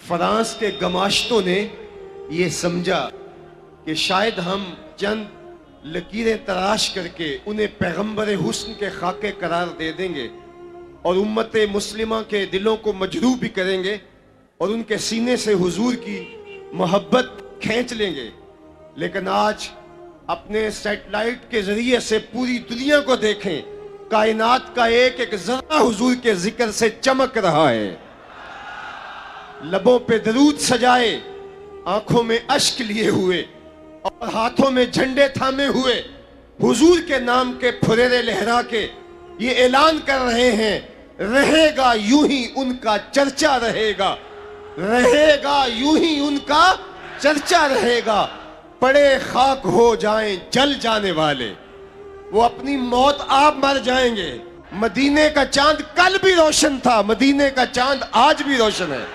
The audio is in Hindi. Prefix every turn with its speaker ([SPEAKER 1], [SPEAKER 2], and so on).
[SPEAKER 1] फ्रांस के गमाश्तों ने ये समझा कि शायद हम चंद लकीरें तराश करके उन्हें पैगंबर हुस्न के खाके करार दे देंगे और उम्मत मुस्लिमा के दिलों को मजरूब भी करेंगे और उनके सीने से हुजूर की मोहब्बत खींच लेंगे। लेकिन आज अपने सैटेलाइट के जरिए से पूरी दुनिया को देखें, कायनात का एक एक जर्रा हुजूर के जिक्र से चमक रहा है। लबों पे दरूद सजाए, आंखों में अश्क लिए हुए और हाथों में झंडे थामे हुए हुजूर के नाम के फुरेरे लहरा के ये ऐलान कर रहे हैं, रहेगा यूं ही उनका चर्चा रहेगा, रहेगा यूं ही उनका चर्चा रहेगा। पड़े खाक हो जाएं जल जाने वाले, वो अपनी मौत आप मर जाएंगे। मदीने का चांद कल भी रोशन था, मदीने का चांद आज भी रोशन है।